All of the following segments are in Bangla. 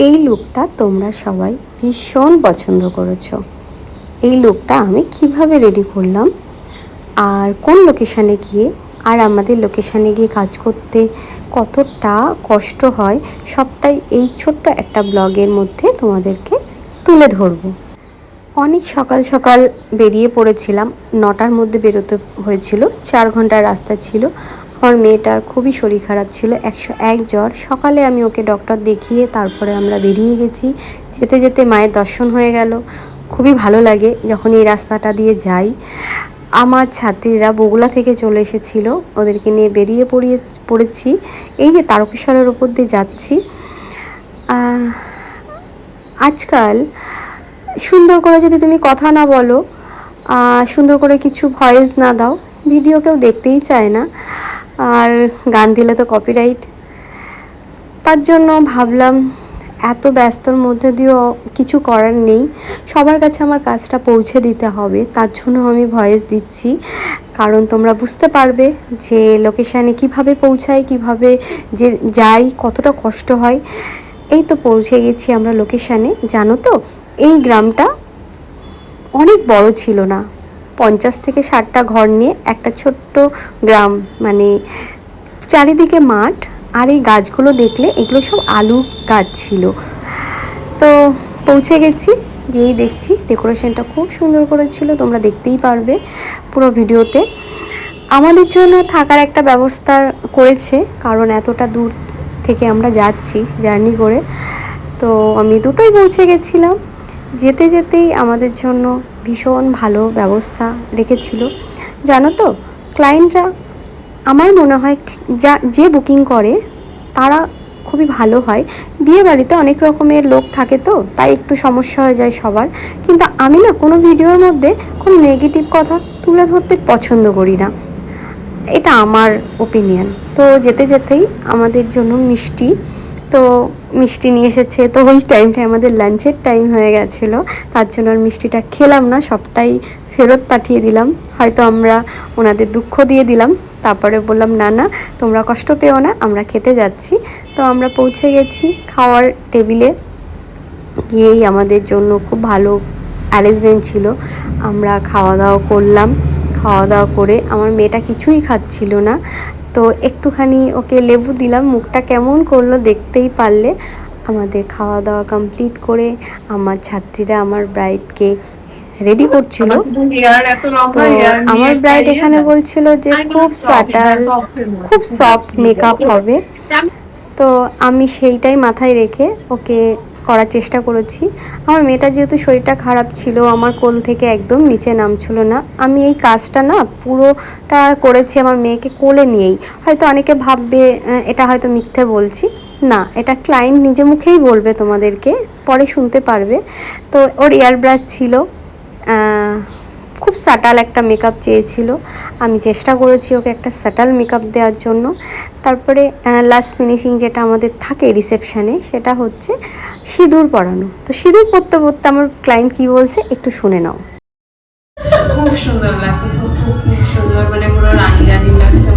এই লুকটা তোমরা সবাই ভীষণ পছন্দ করেছো। এই লুকটা আমি কিভাবে রেডি করলাম আর কোন লোকেশানে গিয়ে, আর আমাদের লোকেশানে গিয়ে কাজ করতে কতটা কষ্ট হয়, সবটাই এই ছোট্ট একটা ব্লগের মধ্যে তোমাদেরকে তুলে ধরবো। অনেক সকাল সকাল বেরিয়ে পড়েছিলাম, 9টার মধ্যে বেরোতে হয়েছিল, 4 ঘন্টার রাস্তা ছিল। আমার মেয়েটার খুবই শরীর খারাপ ছিল, 101 জ্বর। সকালে আমি ওকে ডক্টর দেখিয়ে তারপরে আমরা বেরিয়ে গেছি। যেতে যেতে মায়ের দর্শন হয়ে গেল। খুবই ভালো লাগে যখন এই রাস্তাটা দিয়ে যাই। আমার ছাত্রীরা বগুলা থেকে চলে এসেছিলো, ওদেরকে নিয়ে বেরিয়ে পড়েছি। এই যে তারকেশ্বরের ওপর দিয়ে যাচ্ছি। আজকাল সুন্দর করে যদি তুমি কথা না বলো, সুন্দর করে কিছু ভয়েস না দাও, ভিডিও কেউ দেখতেই চায় না। আর গান দিলে তো কপিরাইট। তার জন্য ভাবলাম এত ব্যস্তর মধ্যে দিয়েও কিছু করার নেই, সবার কাছে আমার কাজটা পৌঁছে দিতে হবে। তার জন্য আমি ভয়েস দিচ্ছি, কারণ তোমরা বুঝতে পারবে যে লোকেশানে কিভাবে পৌঁছাই, কিভাবে যে যাই, কতটা কষ্ট হয়। এই তো পৌঁছে গেছি আমরা লোকেশানে। জানো তো, এই গ্রামটা অনেক বড় ছিল না, 50 থেকে 60টা ঘর নিয়ে একটা ছোট্ট গ্রাম, মানে চারিদিকে মাঠ। আর এই গাছগুলো দেখলে এগুলো সব আলু গাছ ছিল। তো পৌঁছে গেছি, গিয়েই দেখছি ডেকোরেশনটা খুব সুন্দর করেছিল, তোমরা দেখতেই পারবে পুরো ভিডিওতে। আমাদের জন্য থাকার একটা ব্যবস্থা করেছে, কারণ এতটা দূর থেকে আমরা যাচ্ছি জার্নি করে। তো আমি দুটোই পৌঁছে গেছিলাম। যেতে যেতেই আমাদের জন্য ভীষণ ভালো ব্যবস্থা রেখেছিল। জানো তো, ক্লায়েন্টরা আমার মনে হয় যে বুকিং করে তারা খুবই ভালো হয়। বিয়ে বাড়িতে অনেক রকমের লোক থাকে, তো তাই একটু সমস্যা হয়ে যায় সবার। কিন্তু আমি না কোনো ভিডিওর মধ্যে কোনো নেগেটিভ কথা তুলে ধরতে পছন্দ করি না, এটা আমার ওপিনিয়ন। তো যেতে যেতেই আমাদের জন্য মিষ্টি নিয়ে এসেছে। তো ওই টাইমটায় আমাদের লাঞ্চের টাইম হয়ে গেছিলো, তার জন্য আর মিষ্টিটা খেলাম না, সবটাই ফেরত পাঠিয়ে দিলাম। হয়তো আমরা ওনাদের দুঃখ দিয়ে দিলাম। তারপরে বললাম না না, তোমরা কষ্ট পেও না, আমরা খেতে যাচ্ছি। তো আমরা পৌঁছে গেছি খাওয়ার টেবিলে। গিয়েই আমাদের জন্য খুব ভালো অ্যারেঞ্জমেন্ট ছিল, আমরা খাওয়া দাওয়া করলাম। খাওয়া দাওয়া করে আমার মেয়েটা কিছুই খাচ্ছিল না, তো একটুখানি ওকে লেবু দিলাম। মুখটা কেমন করলো দেখতেই পারলে। আমাদের খাওয়া দাওয়া কমপ্লিট করে আমার ছাত্রীরা আমার ব্রাইডকে রেডি করছিল। তো আমার ব্রাইড এখানে বলছিল যে খুব সাটাল, খুব সফট মেকআপ হবে। তো আমি সেইটাই মাথায় রেখে ওকে করার চেষ্টা করেছি। আমার মেয়েটা যেহেতু শরীরটা খারাপ ছিল, আমার কোল থেকে একদম নিচে নামছিল না। আমি এই কাজটা না পুরোটা করেছি আমার মেয়েকে কোলে নিয়েই। হয়তো অনেকে ভাববে এটা হয়তো মিথ্যে বলছি, না, এটা ক্লায়েন্ট নিজে মুখেই বলবে, তোমাদেরকে পরে শুনতে পারবে। তো ওর ইয়ার ব্রাশ ছিল, খুব সাটাল একটা মেকআপ চেয়েছিল। আমি চেষ্টা করেছি ওকে একটা সাটাল মেকআপ দেওয়ার জন্য। তারপরে লাস্ট ফিনিশিং যেটা আমাদের থাকে রিসেপশানে, সেটা হচ্ছে সিঁদুর পরানো। তো সিঁদুর পরতে পরতে আমার ক্লায়েন্ট কী বলছে একটু শুনে নাও। খুব সুন্দর লাগছে, খুব খুব খুব সুন্দর, মানে পুরো রানী রানী লাগছে।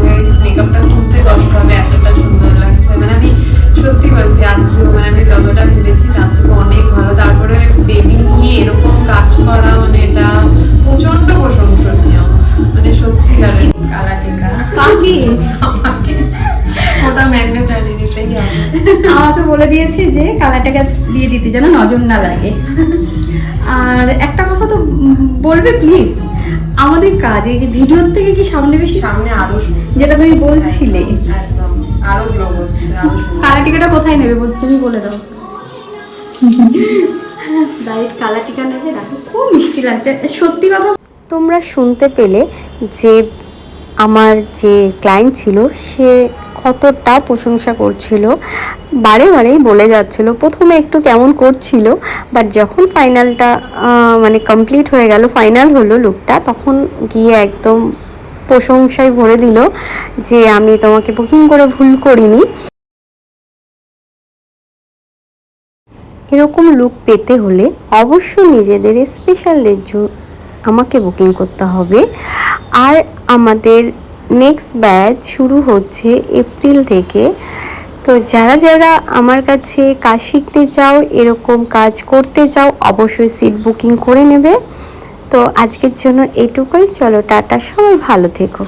মেকআপটা করতে কষ্ট হবে, এতটা সুন্দর লাগছে। মানে আমি সত্যি বলছি, আজকে মানে আমি যতটা ভেবেছি তার থেকে অনেক ভালো। তারপরে বেবি নিয়ে এরকম কাজ করা, মানে এটা প্রচন্ড প্রশংসনীয়, মানে সত্যি কালা টিকা আমাকে ওটা ম্যাগনেট আনিয়ে দিতেই হবে। আমাকে বলে দিয়েছে যে কালা টাকা দিয়ে দিতে যেন নজর না লাগে। আর একটা কথা তো বলবে প্লিজ, আমাদের কাজ এই যে ভিডিওর থেকে কি সামনে বেশি, সামনে আরো যেটা তুমি বলছিলে, একদম আরো গ্লো হচ্ছে, আরো কালা টিকাটা কোথায় নেবে তুমি বলে দাও। ব্রাইট কালা টিকা নেবে, দেখো খুব মিষ্টি লাগছে সত্যি কথা। তোমরা শুনতে পেলে যে আমার যে ক্লায়েন্ট ছিল সে কতটা প্রশংসা করছিল, বারে বারেই বলে যাচ্ছিল। প্রথমে একটু কেমন করছিল, বাট যখন ফাইনালটা মানে কমপ্লিট হয়ে গেল, ফাইনাল হলো লুকটা, তখন গিয়ে একদম প্রশংসায় ভরে দিল যে আমি তোমাকে বুকিং করে ভুল করিনি। এরকম লুক পেতে হলে অবশ্যই নিজেদের স্পেশাল আমাকে বুকিং করতে হবে। আর আমাদের নেক্সট ব্যাচ শুরু হচ্ছে এপ্রিল থেকে। তো যারা যারা আমার কাছে কাজ শিখতে চাও, এরকম কাজ করতে চাও, অবশ্যই সিট বুকিং করে নেবে। তো আজকের জন্য এইটুকুই, চলো টাটা, সবাই ভালো থেকো।